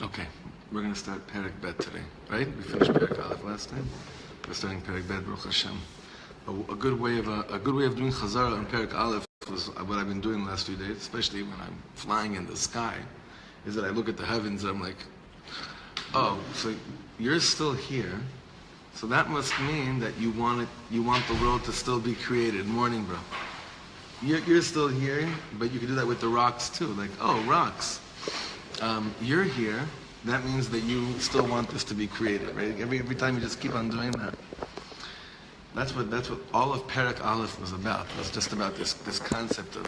Okay, we're going to start Perek Bet today, right? We finished Perek Aleph last time. We're starting Perek Bet, Baruch Hashem. A good way of doing Chazara on Perek Aleph was what I've been doing the last few days, especially when I'm flying in the sky, is that I look at the heavens and I'm like, oh, so you're still here, so that must mean that you want the world to still be created. Morning, bro. You're still here, but you can do that with the rocks too. Like, oh, rocks. You're here. That means that you still want this to be created, right? Every time you just keep on doing that. That's what all of Perek Aleph was about. It was just about this concept of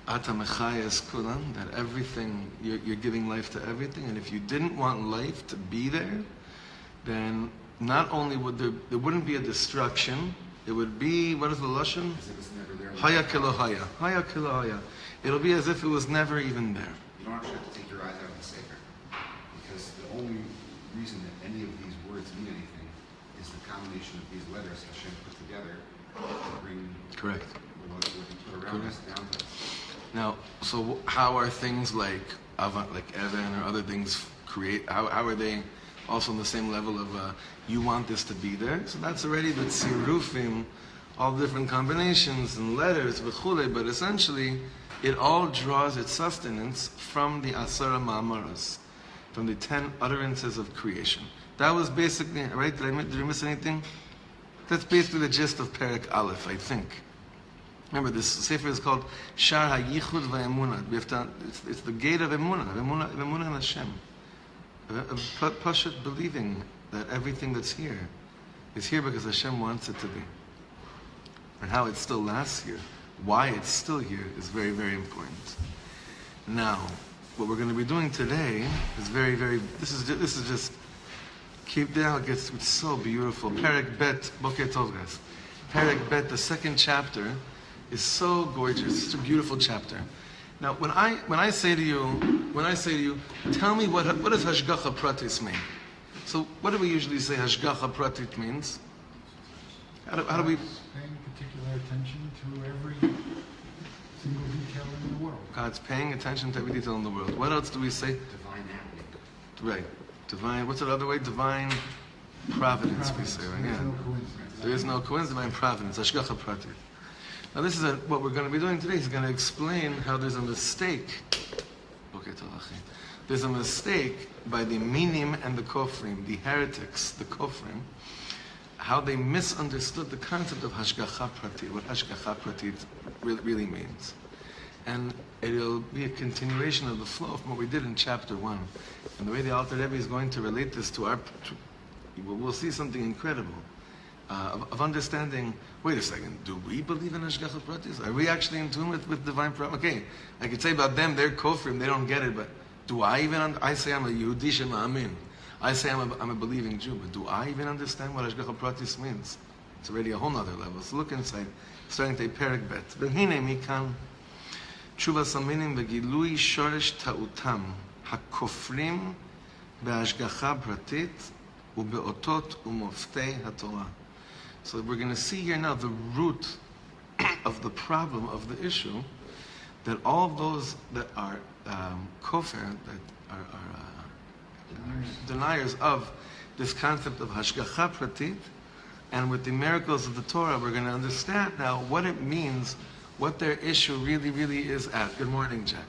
Ata Mechayes Kulam, that everything you're giving life to everything, and if you didn't want life to be there, then not only would there wouldn't be a destruction. It would be, what is the lashon? As if it's never there. Haya kilo haya. Haya kilo haya. It'll be as if it was never even there. You don't actually have to take your eyes out of the Sefer. Because the only reason that any of these words mean anything is the combination of these letters Hashem put together to bring Correct. what he put around us down to us. Now, so how are things like Evan or other things how are they also on the same level of you want this to be there? So that's already the tzirufim, all different combinations and letters, v'chule, but essentially it all draws its sustenance from the Asara Ma'amaras, from the 10 utterances of creation. That was basically, right? Did I miss anything? That's basically the gist of Perek Aleph, I think. Remember, this sefer is called Sha'ar Hayichud Veha'emuna. It's the gate of Emunah in Hashem. Pashut believing that everything that's here is here because Hashem wants it to be. And how it still lasts here, why it's still here, is very, very important. Now, what we're going to be doing today is very, very, this is just, keep down, it's so beautiful. Perek Bet, Boker Tov, guys. Perek Bet, the second chapter, is so gorgeous. It's a beautiful chapter. Now, when I say to you, tell me what does Hashgacha Pratis mean? So, what do we usually say Hashgacha Pratit means? How do we? Paying particular attention to every single detail in the world. God's paying attention to every detail in the world. What else do we say? Divine happening. Right. Divine. What's the other way? Divine providence. We say, right? Yeah. There is no coincidence. Divine providence. Hashgacha Pratit. Now this is what we're going to be doing today. He's going to explain how there's a mistake. There's a mistake by the minim and the kofrim, the heretics, the kofrim, how they misunderstood the concept of hashgacha pratit, what hashgacha pratit really means. And it'll be a continuation of the flow from what we did in chapter 1. And the way the Alter Rebbe is going to relate this to we'll see something incredible. Of understanding, wait a second, do we believe in Hashgacha Pratis? Are we actually in tune with divine providence? Okay, I could say about them, they're kofrim, they don't get it, but do I even, I say I'm a Yehudi Shema'amin. I say I'm a believing Jew, but do I even understand what Hashgacha Pratis means? It's already a whole nother level. So look inside, starting to Perek Bet. V'hine mikan, tshuva saminim v'gilui shoresh ta'utam, hakofrim be'Hashgacha Pratit, u'be'otot u'moftei HaTorah. So we're going to see here now the root of the problem of the issue, that all of those that are kofir, that are deniers of this concept of hashgacha pratit, and with the miracles of the Torah, we're going to understand now what it means, what their issue really, really is at. Good morning, Jack.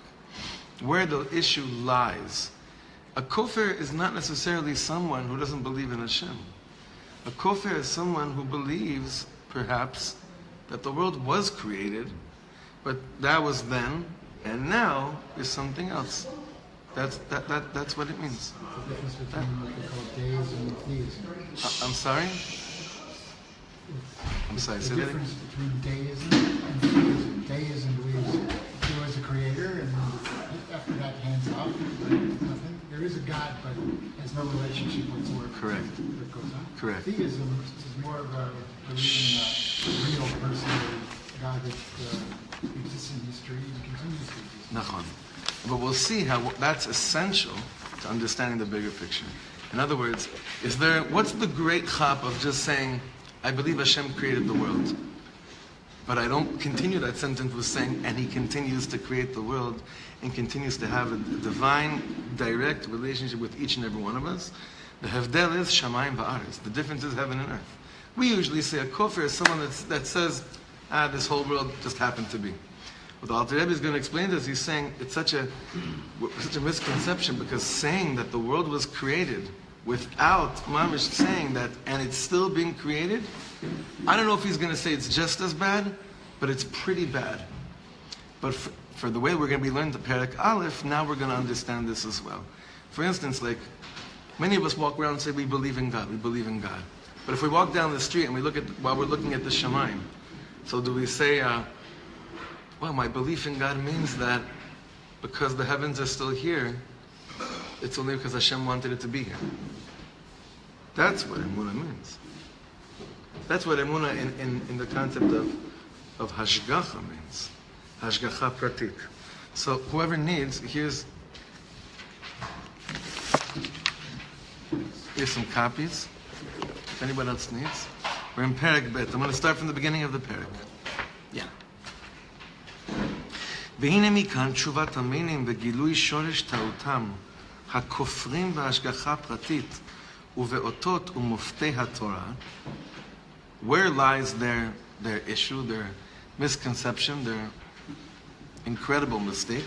Where the issue lies. A kofir is not necessarily someone who doesn't believe in Hashem. A kofir is someone who believes, perhaps, that the world was created, but that was then, and now is something else. That's what it means. The difference between what they call deism and theism. I'm sorry? Say that again. The difference between deism and theism. Deism believes there was a creator, and after that, hands off, nothing. There is a God, but has no relationship whatsoever. Correct. That goes on. Correct. Theism is more of a believing in a real person, a God that exists in history and continues to exist. Nachon. But we'll see how that's essential to understanding the bigger picture. In other words, what's the great chap of just saying, I believe Hashem created the world, but I don't continue that sentence with saying, and He continues to create the world and continues to have a divine direct relationship with each and every one of us. The Hevdel is Shamayim Va'aretz. The difference is heaven and earth. We usually say a kofir is someone that says, this whole world just happened to be. What the Alter Rebbe is going to explain to us, he's saying it's such a misconception, because saying that the world was created without Mamish saying that, and it's still being created, I don't know if he's going to say it's just as bad, but it's pretty bad. But for the way we're going to be learning the Perek Aleph, now we're going to understand this as well. For instance, like, many of us walk around and say we believe in God, we believe in God. But if we walk down the street and we look at, while we're looking at the Shamayim, so do we say, well, my belief in God means that because the heavens are still here, it's only because Hashem wanted it to be here. That's what Emuna means. That's what Emuna in the concept of Hashgacha means. Hashgacha pratik. So whoever needs, here's some copies. If anyone else needs. We're in Perek Bet. I'm going to start from the beginning of the Perek. Yeah. והנה מכאן תשובת המינים וגילוי שורש טעותם הכופרים בהשגחה פרטית ובאותות ומופתי התורה. Where lies their issue, their misconception, their incredible mistake?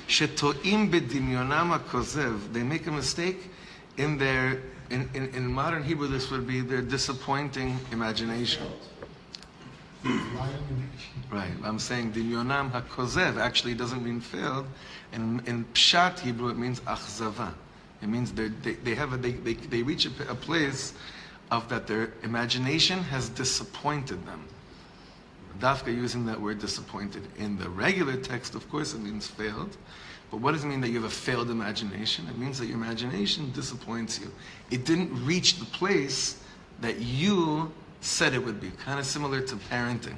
שטועים בדמיונם הכוזב. They make a mistake in their, in modern Hebrew this would be their disappointing imagination. Right, I'm saying Dimyonam HaKozev actually doesn't mean failed. In Pshat Hebrew it means Achzava. It means they reach a place of that their imagination has disappointed them. Dafka using that word disappointed. In the regular text, of course, it means failed. But what does it mean that you have a failed imagination? It means that your imagination disappoints you. It didn't reach the place that you said it would be. Kind of similar to parenting.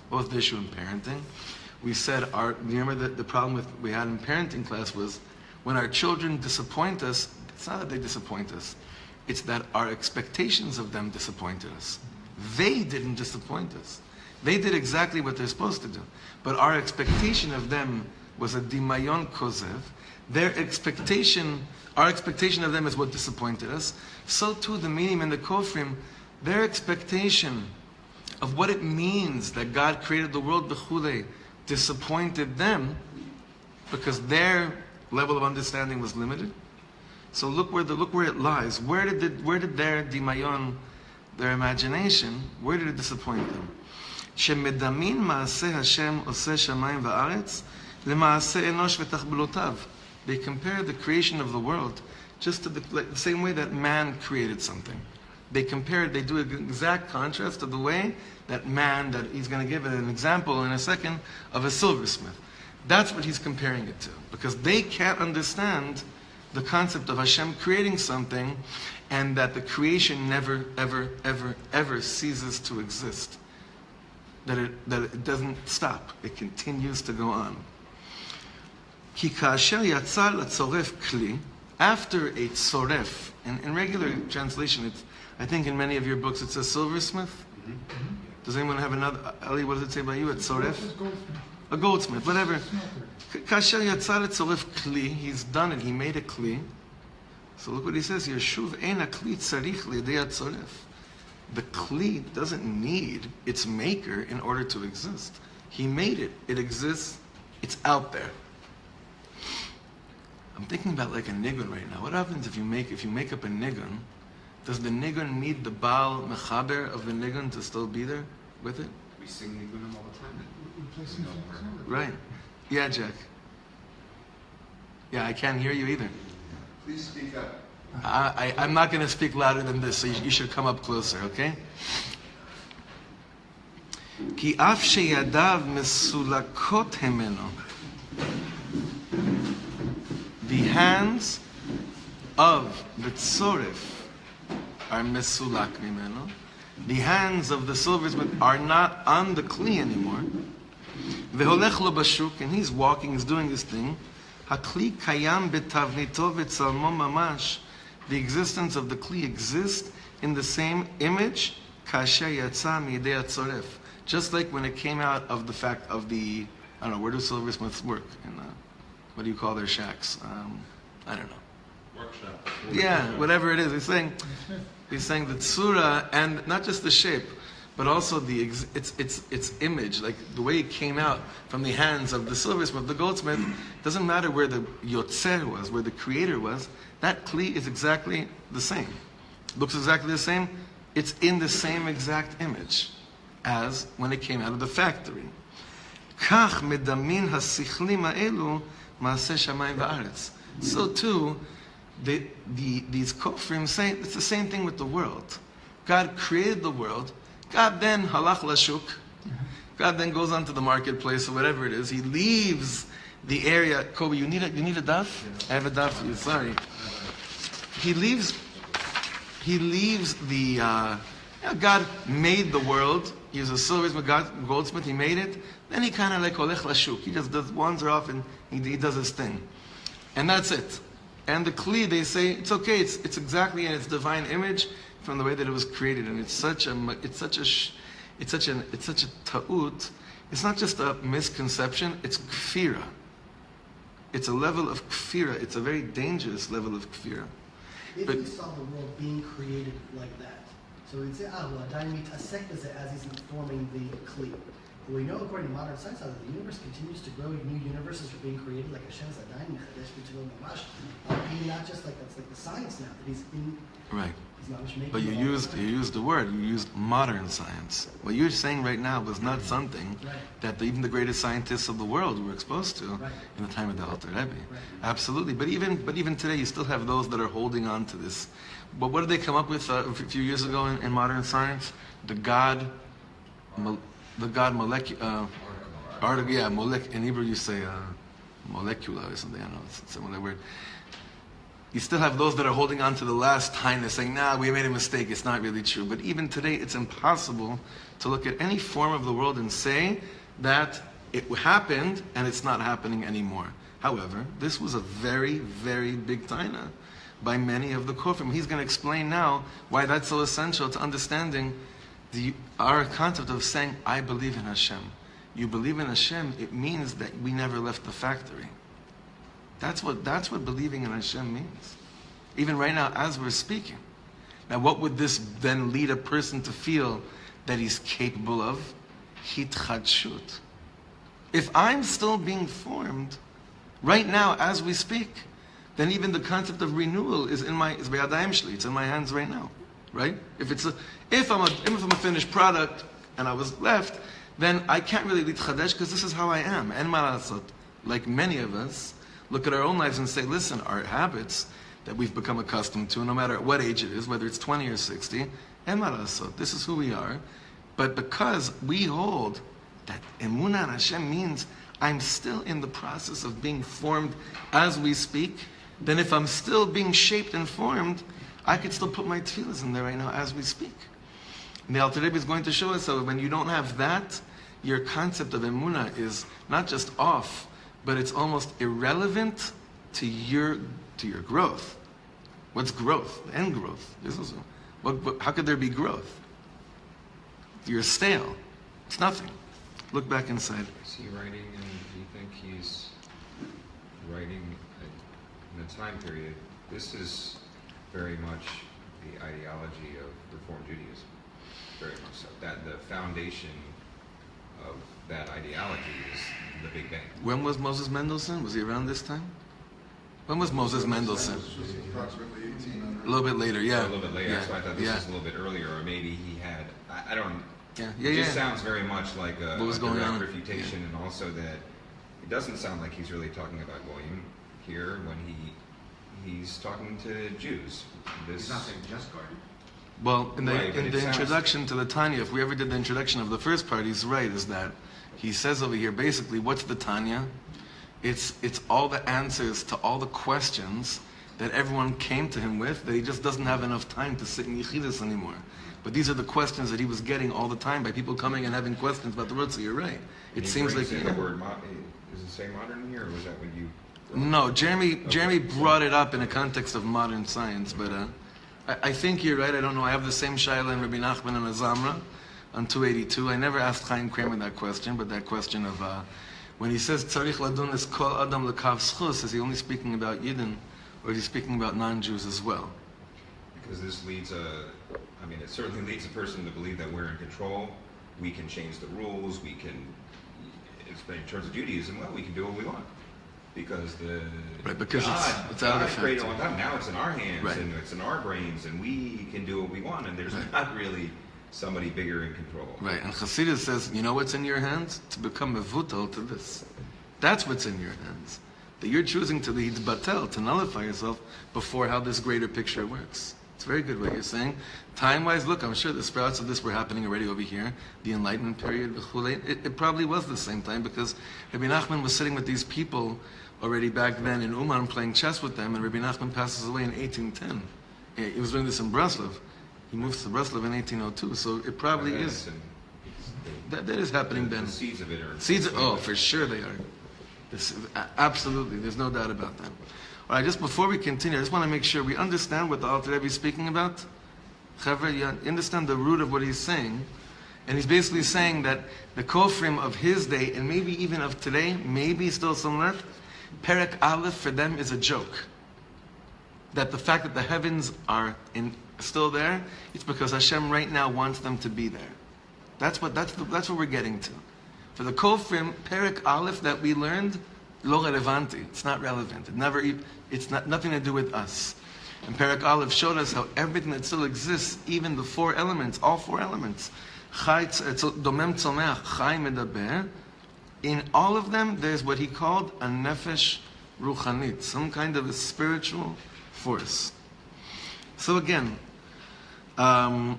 What was the issue in parenting? We said, you remember the problem we had in parenting class was when our children disappoint us, it's not that they disappoint us, it's that our expectations of them disappointed us. They didn't disappoint us. They did exactly what they're supposed to do. But our expectation of them was a dimayon kozev. Our expectation of them is what disappointed us. So too the minim and the kofrim, their expectation of what it means that God created the world b'chulei disappointed them because their level of understanding was limited. So look where it lies. Where did their dimayon, their imagination, where did it disappoint them? שמדמין מעשה השם עושה שמיים וארץ למעשה אנוש ותחבלותיו. They compare the creation of the world just to the same way that man created something. They do an exact contrast to the way that man, that he's going to give an example in a second of a silversmith. That's what he's comparing it to. Because they can't understand the concept of Hashem creating something and that the creation never, ever, ever, ever ceases to exist. That it doesn't stop. It continues to go on. כי כאשר יצא לצורף כלי, after a tzoref, in regular translation, I think in many of your books it says silversmith. Mm-hmm. Does anyone have another? Ali, what does it say by you? A tzoref? A goldsmith, whatever. כאשר יצא לצורף כלי, he's done it, he made a kli. So look what he says here. שוב אין הכלי צריך לידי הצורף. The kli doesn't need its maker in order to exist. He made it. It exists. It's out there. I'm thinking about like a nigun right now. What happens if you make up a nigun? Does the nigun need the Baal Mechaber of the nigun to still be there with it? We sing nigunim all the time. Right. Yeah, Jack. Yeah, I can't hear you either. Please speak up. I'm not going to speak louder than this, so you should come up closer, okay? כי אף שידיו מסולקות ממנו. The hands of the tzoref are mesulak mimeno. The hands of the silversmith are not on the kli anymore. Veholech lo bashuk, and he's walking, he's doing this thing. Hakli kayam betavnito v'tzalmo mamash. The existence of the kli exists in the same image, kasher yatsa midei tzoref. Just like when it came out of the fact of the, I don't know, where do silversmiths work? What do you call their shacks? I don't know. workshop. Yeah, whatever it is. He's saying the tzura, and not just the shape, but also its image, like the way it came out from the hands of the silversmith, the goldsmith. Doesn't matter where the yotzer was, where the creator was. That kli is exactly the same. Looks exactly the same. It's in the same exact image as when it came out of the factory. Kach medamin hasichlim ha'elu ma'aseh shamayim va'aretz. So too, these kofrim say it's the same thing with the world. God created the world. God then halach lashuk. God then goes onto the marketplace or whatever it is. He leaves the area. Kobe, you need a daf? I have a daf for you. Sorry. He leaves the. God made the world. He was a silversmith, goldsmith. He made it. Then he kind of like holech lashuk. He just does wands are off and he does his thing, and that's it. And the kli, they say it's okay. It's exactly in its divine image from the way that it was created, and it's such a ta'ut. It's not just a misconception. It's kfira. It's a level of kfira. It's a very dangerous level of kfira. If we saw the world being created like that, so we'd say, as he's informing the kli. But we know, according to modern science, that the universe continues to grow. New universes are being created, like Hashem's Adayin Mechadesh B'Tilo Mamash. Meaning not just like that's like the science now that he's in. Right. He's not making. But you used the word. You used modern science. What you're saying right now was not something that even the greatest scientists of the world were exposed to in the time of the Alter Rebbe. Right. Absolutely. But even today, you still have those that are holding on to this. But what did they come up with a few years ago in modern science? The God molecular. In Hebrew you say molecular or something. I don't know. It's a similar word. You still have those that are holding on to the last highness, saying, "Nah, we made a mistake. It's not really true." But even today, it's impossible to look at any form of the world and say that it happened and it's not happening anymore. However, this was a very, very big taina by many of the kofrim. He's going to explain now why that's so essential to understanding our concept of saying, "I believe in Hashem." You believe in Hashem, it means that we never left the factory. That's what believing in Hashem means. Even right now, as we're speaking. Now, what would this then lead a person to feel that he's capable of? Hitchadshut. If I'm still being formed right now as we speak, then even the concept of renewal is beyadayim shli. It's in my hands right now, right? If I'm a finished product and I was left, then I can't really litchadesh because this is how I am. En ma lasot. Like many of us, look at our own lives and say, listen, our habits that we've become accustomed to, no matter what age it is, whether it's 20 or 60, en ma lasot. This is who we are. But because we hold that emunah and Hashem means I'm still in the process of being formed as we speak, then if I'm still being shaped and formed, I could still put my tefillahs in there right now as we speak. And the Alter Rebbe is going to show us that when you don't have that, your concept of emunah is not just off, but it's almost irrelevant to your growth. What's growth? End growth. How could there be growth? You're stale. It's nothing. Look back inside. Is he writing, and do you think he's writing in a time period? This is very much the ideology of Reform Judaism. Very much so. That the foundation of that ideology is the Big Bang. When was Moses Mendelssohn? Was he around this time? When was Moses Mendelssohn? Approximately 1800. A little bit later, yeah. A little bit later. Yeah. That's why I thought this was a little bit earlier, or maybe he had. I don't. Yeah. It just sounds very much like a direct on? refutation, and also that it doesn't sound like he's really talking about Goyim here when he's talking to Jews. He's not saying just garden. Well, in the sounds- introduction to the Tanya, if we ever did the introduction of the first part, he's right, is that he says over here, basically, what's the Tanya? It's all the answers to all the questions that everyone came to him with, that he just doesn't have enough time to sit in Yechidus anymore. But these are the questions that he was getting all the time by people coming and having questions about the road, so you're right. It seems like... The word does it say modern here, or was that what you... No, Jeremy brought it up in a context of modern science, but I think you're right. I don't know. I have the same shaila in Rabbi Nachman and Azamra on 282. I never asked Chaim Kramer that question, but that question of when he says tzarich ladun es kol adam lekav schus, is he only speaking about Yidden Or is he speaking about non-Jews as well? Because this leads it certainly leads a person to believe that we're in control. We can change the rules. We can, in terms of Judaism, well, we can do what we want. Because because it's out of created a long time. Now it's in our hands, right, and it's in our brains, and we can do what we want, and there's not really somebody bigger in control. Right, and Chassidus says, you know what's in your hands? To become mevutal to this. That's what's in your hands. That you're choosing to lead batel, to nullify yourself before how this greater picture works. It's very good what you're saying. Time-wise, look, I'm sure the sprouts of this were happening already over here. The Enlightenment period, it probably was the same time, because Rabbi Nachman was sitting with these people already back then in Uman playing chess with them, and Rabbi Nachman passes away in 1810. He was doing this in Breslov. He moves to Breslov in 1802, so it probably is. That is happening then. The seeds of it are. For sure they are. Absolutely, there's no doubt about that. All right, just before we continue, I just want to make sure we understand what the Alter Rebbe is speaking about. Chavre, you understand the root of what he's saying. And he's basically saying that the Kofrim of his day, and maybe even of today, maybe still some left, Perek Aleph for them is a joke. That the fact that the heavens are still there, it's because Hashem right now wants them to be there. That's what we're getting to. For the Kofrim, Perek Aleph that we learned, lo relevanti. It's not relevant. It's nothing to do with us. And Perek Aleph showed us how everything that still exists, even the four elements, all four elements, domem tzomeach, chai medaber, in all of them, there's what he called a nefesh ruchanit, some kind of a spiritual force. So again, let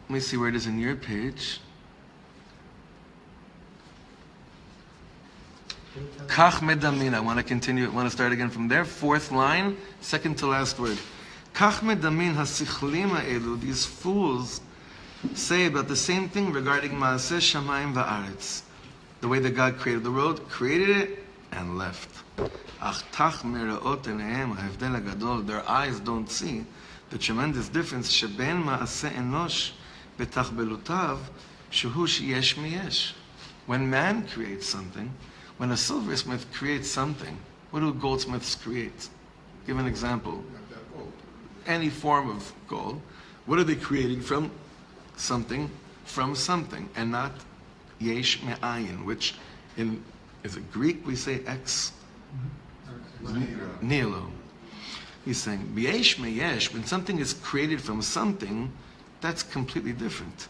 me see where it is in your page. Kach medamin. I want to continue. I want to start again from there. Fourth line, second to last word. Kach medamin hasichlim ha'elu. These fools say about the same thing regarding Maaseh Shamayim va'aretz, the way that God created the world, created it and left. Ach tach meraot enehem ha'hevdel hagadol. Their eyes don't see the tremendous difference sheben Maaseh enosh betachbelutav shehu sheyesh miyesh. When man creates something, when a silversmith creates something, what do goldsmiths create? Give an example. Any form of gold. What are they creating from? Something from something, and not yesh me'ayin, which is it Greek we say ex nihilo. He's saying yesh me'yesh, when something is created from something, that's completely different.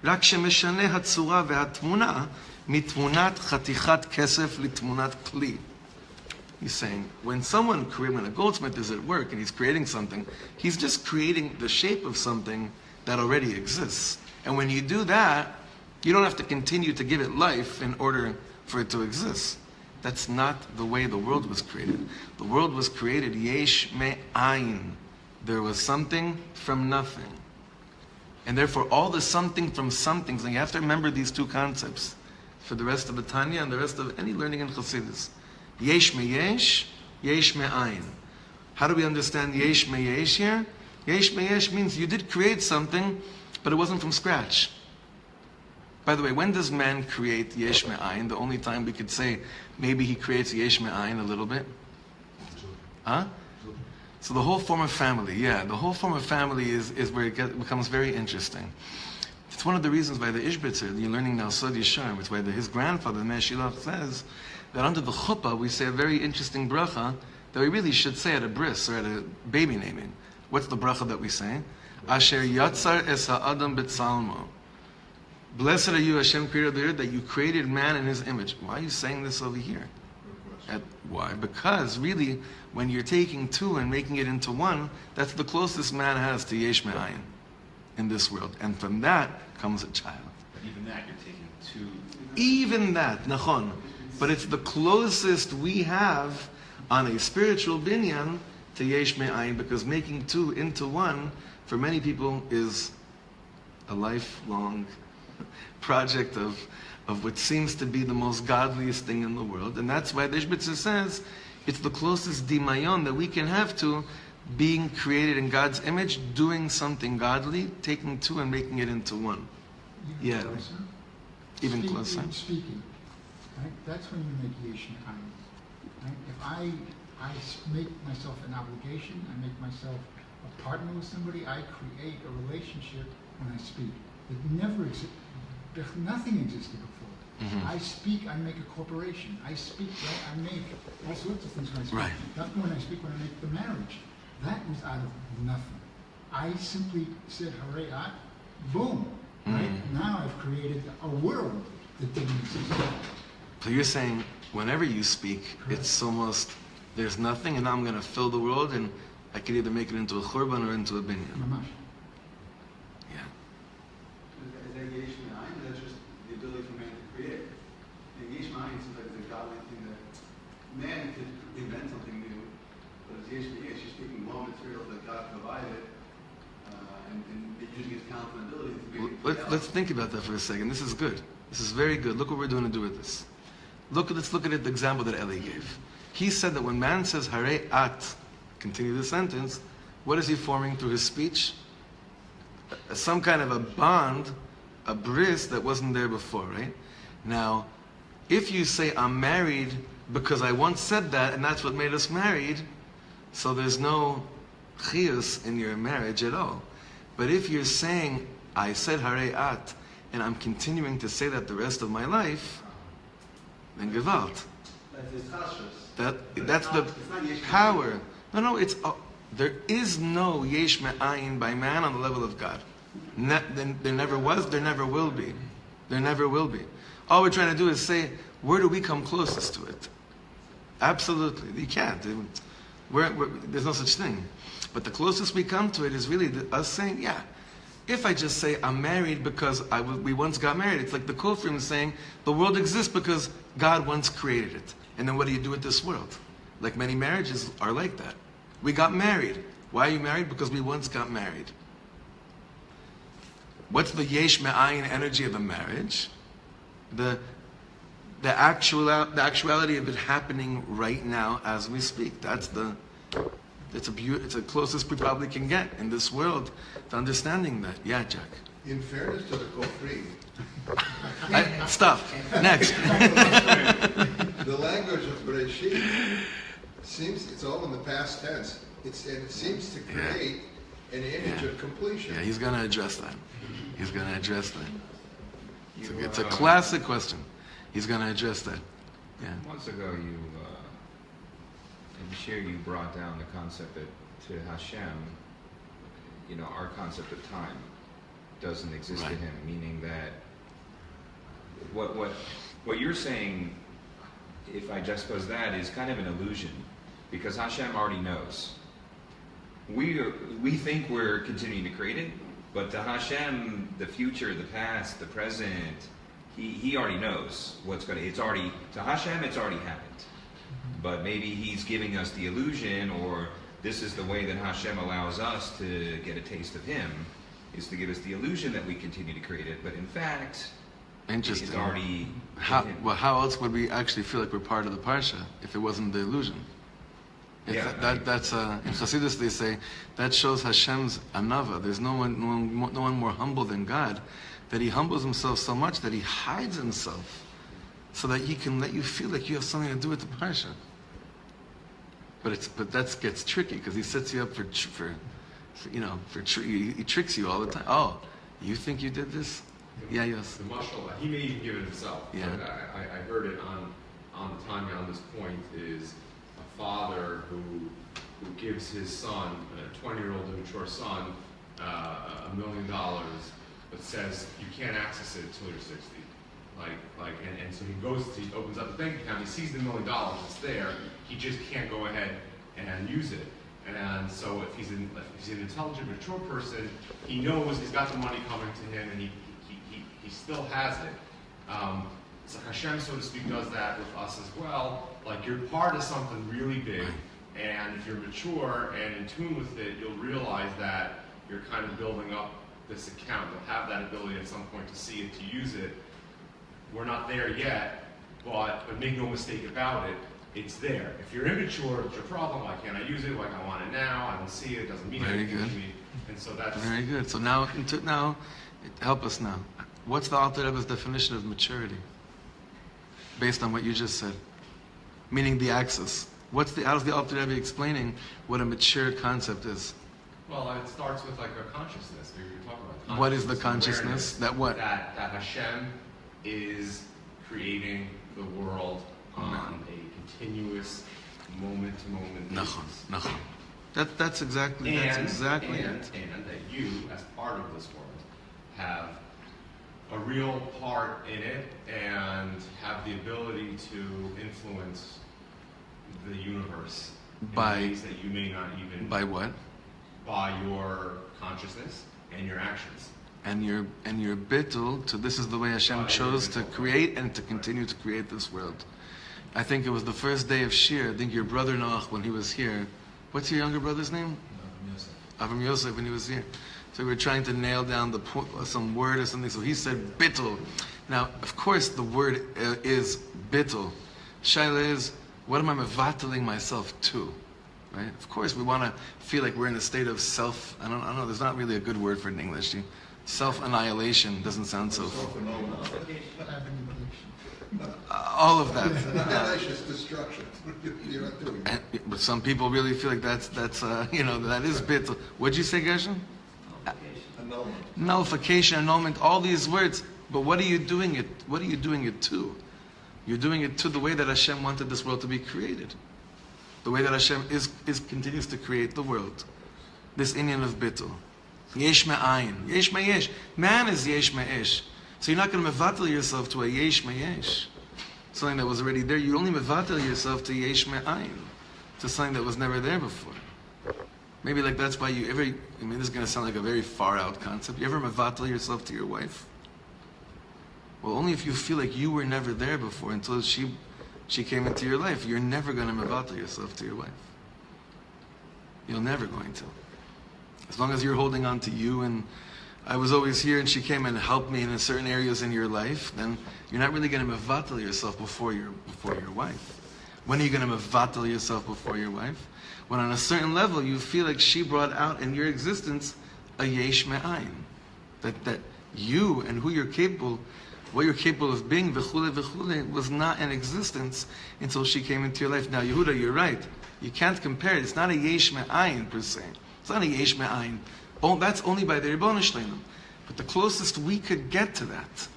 רק שמשנה הצורה והתמונה מתמונת חתיכת כסף לתמונת כלי. He's saying, when a goldsmith is at work and he's creating something, he's just creating the shape of something that already exists. And when you do that, you don't have to continue to give it life in order for it to exist. That's not the way the world was created. The world was created yesh me'ayin. There was something from nothing. And therefore, all the something from something, so you have to remember these two concepts for the rest of the Tanya and the rest of any learning in Chassidus. Yesh me'yesh, yesh me'ayin. How do we understand yesh me'yesh here? Yesh me'yesh means you did create something, but it wasn't from scratch. By the way, when does man create yesh me'ayin? The only time we could say maybe he creates yesh me'ayin a little bit. Huh? So the whole form of family, the whole form of family is where it becomes very interesting. It's one of the reasons why the Ishbitzer, you're learning now Sod Yeshar, it's why his grandfather, Meir Shilach, says that under the chuppah we say a very interesting bracha that we really should say at a bris or at a baby naming. What's the bracha that we say? Asher yatzar es ha'adam b'tzalmo. Blessed are you, Hashem, creator of the earth, that you created man in his image. Why are you saying this over here? Why? Because really, when you're taking two and making it into one, that's the closest man has to yesh me'ayin in this world. And from that comes a child. But even that, you're taking two. Even that, nachon. But it's the closest we have on a spiritual binyan to yesh me'ayin, because making two into one, for many people, is a lifelong project of what seems to be the most godliest thing in the world. And that's why the Ishbitzer says it's the closest dimayon that we can have to being created in God's image, doing something godly, taking two and making it into one. Even closer. Even closer. Speaking. Right? That's when you make yesh me'ayin. Right? if I make myself an obligation, I make myself a partner with somebody, I create a relationship when I speak. It never existed. Nothing existed before. Mhm. I speak, I make a corporation. I speak, I make all sorts of things when I speak. Right. Not when I speak, when I make the marriage. That was out of nothing. I simply said, hooray, boom. Right? Now I've created a world that didn't exist. So you're saying whenever you speak, it's almost, there's nothing, and now I'm going to fill the world, and I can either make it into a churban or into a binyan. Mamash. Yeah. Is that yesh me'ayin? That's just the ability for man to create. And yesh me'ayin seems like it's a godly thing that man could invent something new, but it's yesh me'ayin. She's taking raw materials that God provided and using his talent and ability to make it. Let's think about that for a second. This is good. This is very good. Look what we're doing to do with this. Let's look at it, the example that Eli gave. He said that when man says hare at, continue the sentence, what is he forming through his speech? Some kind of a bond, a bris that wasn't there before, right? Now, if you say I'm married because I once said that and that's what made us married, so there's no chiyus in your marriage at all. But if you're saying I said hare at and I'm continuing to say that the rest of my life, then gewalt. That's the power. No, it's there is no yesh me'ayin by man on the level of God. There never was, there never will be. There never will be. All we're trying to do is say, where do we come closest to it? Absolutely, you can't. There's no such thing. But the closest we come to it is really us saying, yeah, if I just say I'm married because we once got married, it's like the Kofrim is saying the world exists because God once created it. And then what do you do with this world? Like many marriages are like that. We got married. Why are you married? Because we once got married. What's the yesh me'ayin energy of a marriage? The actuality of it happening right now as we speak. It's the closest we probably can get in this world to understanding that. Yeah, Jack. In fairness to the Kofrim, Stop. Next. the language of Bereshit seems, it's all in the past tense. It seems to create an image of completion. Yeah, he's going to address that. It's a classic question. He's going to address that. Yeah. Months ago, in Sha'ar, you brought down the concept that to Hashem, our concept of time doesn't exist to him, meaning that what you're saying, if I juxtapose that, is kind of an illusion, because Hashem already knows. We think we're continuing to create it, but to Hashem, the future, the past, the present, he already knows what's going to. To Hashem, it's already happened. But maybe he's giving us the illusion, or this is the way that Hashem allows us to get a taste of him, is to give us the illusion that we continue to create it. But in fact, interesting. It's already. How else would we actually feel like we're part of the parsha if it wasn't the illusion? That's in Chassidus they say that shows Hashem's anava. There's no one more humble than God, that he humbles himself so much that he hides himself, so that he can let you feel like you have something to do with the parsha. But that gets tricky because he sets you up he tricks you all the time. Oh, you think you did this? Yeah, yes. The mashal, he may even give it himself. Yeah. But I heard it on the timing on this point is a father who gives his son, a 20-year-old immature son, $1 million, but says you can't access it until you're 60. And so he opens up the bank account, he sees the $1 million, it's there, he just can't go ahead and use it. And so if he's an intelligent, mature person, he knows he's got the money coming to him, and he still has it. So Hashem, so to speak, does that with us as well. Like, you're part of something really big, and if you're mature and in tune with it, you'll realize that you're kind of building up this account. You'll have that ability at some point to see it, to use it. We're not there yet, but make no mistake about it, it's there. If you're immature, it's your problem. Why can't I use it? Like, I want it now. I don't see it. It doesn't mean anything to me. And so that's very good. So now, help us now. What's the Alter Rebbe's definition of maturity, based on what you just said? Meaning the axis. how's the Alter Rebbe explaining what a mature concept is? Well, it starts with like a consciousness. We were talking about What is the consciousness? awareness, That what? That Hashem is creating the world on a continuous, moment-to-moment basis. Nachon. That's exactly it. And that you, as part of this world, have a real part in it and have the ability to influence the universe in ways that you may not even... By what? By your consciousness and your actions. And your bittul to this is the way Hashem chose to create and to continue to create this world. I think it was the first day of Shir. I think your brother Noach, when he was here, what's your younger brother's name? Avram Yosef, when he was here. So we were trying to nail down some word or something. So he said bittul. Now, of course, the word is bittul. Shaila is, what am I mevatteling myself to? Right? Of course, we want to feel like we're in a state of self. I don't know. There's not really a good word for it in English. Self-annihilation doesn't sound so. All of that. Annihilation is destruction. You're not doing it. But some people really feel like that's that is bit. What'd you say, Gershon? Annulment. Nullification, annulment, all these words. But what are you doing it? What are you doing it to? You're doing it to the way that Hashem wanted this world to be created. The way that Hashem continues to create the world. This inyan of bittul. Yesh me'ayin. Yesh me'yesh. Man is yesh me'esh. So you're not going to mevatel yourself to a yesh me'yesh. Something that was already there. You only mevatel yourself to yesh me'ayin. To something that was never there before. Maybe like that's why this is going to sound like a very far out concept. You ever mevatel yourself to your wife? Well, only if you feel like you were never there before until she came into your life. You're never going to mevatel yourself to your wife. You're never going to. As long as you're holding on to you and I was always here and she came and helped me in certain areas in your life, then you're not really going to mevatel yourself before your wife. When are you going to mevatel yourself before your wife? When on a certain level you feel like she brought out in your existence a yesh me'ayin. That you and what you're capable of being, v'chule, was not in existence until she came into your life. Now, Yehuda, you're right. You can't compare it. It's not a yesh me'ayin per se. It's not a yesh me'ayin. That's only by the Ribono Shleim. But the closest we could get to that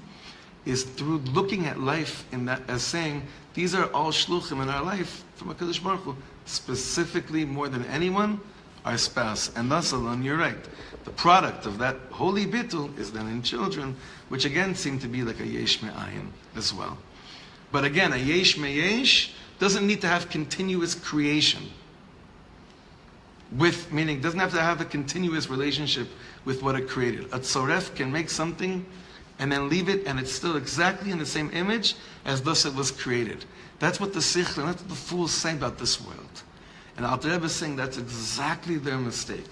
is through looking at life in that as saying, these are all shluchim in our life from HaKadosh Baruch Hu, specifically more than anyone, our spouse. And thus alone, you're right. The product of that holy bittul is then in children, which again seem to be like a yesh me'ayin as well. But again, a yesh me'yesh doesn't need to have continuous creation. Meaning, doesn't have to have a continuous relationship with what it created. A tzoref can make something and then leave it, and it's still exactly in the same image as thus it was created. That's what the sichlim, that's what the fools say about this world. And Alter Rebbe is saying that's exactly their mistake.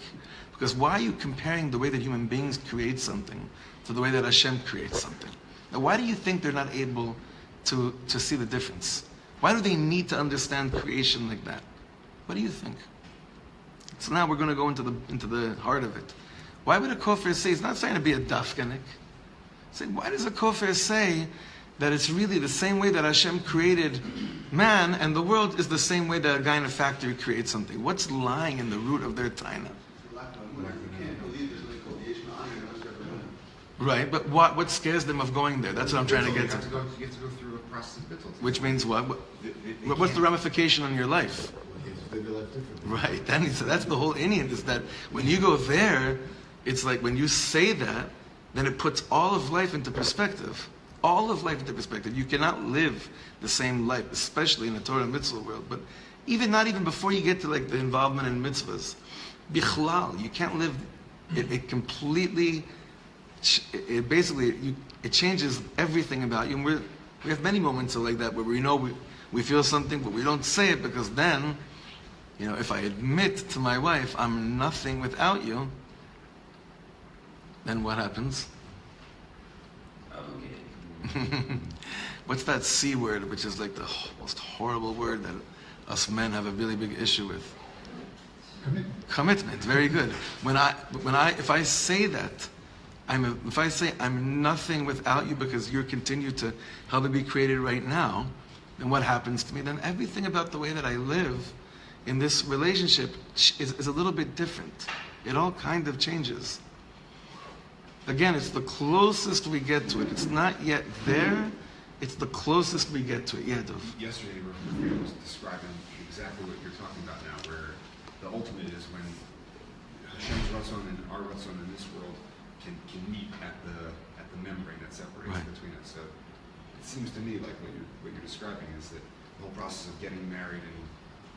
Because why are you comparing the way that human beings create something to the way that Hashem creates something? Now, why do you think they're not able to see the difference? Why do they need to understand creation like that? What do you think? So now we're going to go into the heart of it. Why would a kofar say, he's not saying to be a dafkanik. Why does a kofar say that it's really the same way that Hashem created man and the world is the same way that a guy in a factory creates something? What's lying in the root of their taina? You can't believe there's something called yesh me'ayin unless you ever done it. Right, but what scares them of going there? That's what I'm trying to get to. You have to go through a process of bittul. Which means what? What's the ramification on your life? Live your life differently. Right, that's the whole Indian, is that when you go there, it's like when you say that, then it puts all of life into perspective. All of life into perspective. You cannot live the same life, especially in the Torah and mitzvah world, but not even before you get to like the involvement in mitzvahs. Bichlal, you can't live, it completely, it changes everything about you. And we have many moments like that where we know we feel something, but we don't say it because then, if I admit to my wife, I'm nothing without you, then what happens? What's that C word, which is like the most horrible word that us men have a really big issue with? Commitment. Very good. If I say that, I'm nothing without you because you continue to help me be created right now, then what happens to me? Then everything about the way that I live in this relationship is a little bit different. It all kind of changes. Again, it's the closest we get to it. It's not yet there. It's the closest we get to it. Yeah, Dov. Yesterday, Rabbi was describing exactly what you're talking about now, where the ultimate is when Hashem's Ratzon and our Ratzon in this world can meet at the membrane that separates Right. between us. So it seems to me like what you're describing is that the whole process of getting married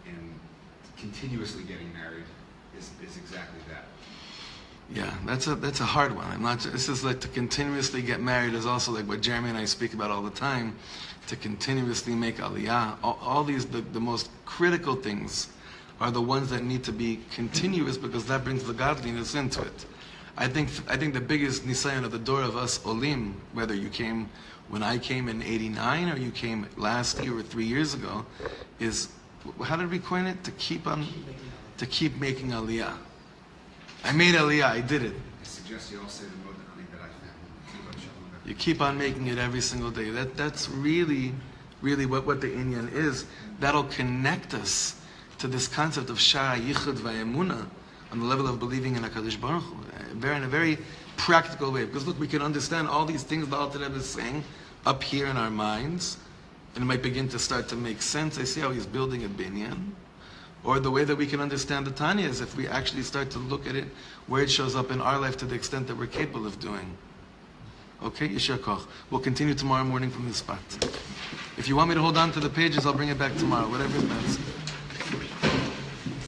and continuously getting married is exactly that. Yeah, that's a hard one. I'm not. This is like to continuously get married is also like what Jeremy and I speak about all the time. To continuously make aliyah, all these the most critical things are the ones that need to be continuous because that brings the godliness into it. I think the biggest nisayon of the door of us olim, whether you came when I came in '89 or you came last year or 3 years ago, is how did we coin it? To keep making aliyah. I made aliyah. I did it. I suggest you all say the mode that I found. You keep on making it every single day. That's really what the inyan is. That'll connect us to this concept of Sha'ar, Hayichud, Veha'emuna on the level of believing in HaKadosh Baruch Hu, in a very practical way. Because look, we can understand all these things the Alter Rebbe is saying up here in our minds, and it might begin to start to make sense. I see how he's building a binyan. Or the way that we can understand the Tanya is if we actually start to look at it where it shows up in our life to the extent that we're capable of doing. Okay, Yeshar Koch. We'll continue tomorrow morning from this spot. If you want me to hold on to the pages, I'll bring it back tomorrow, whatever is best.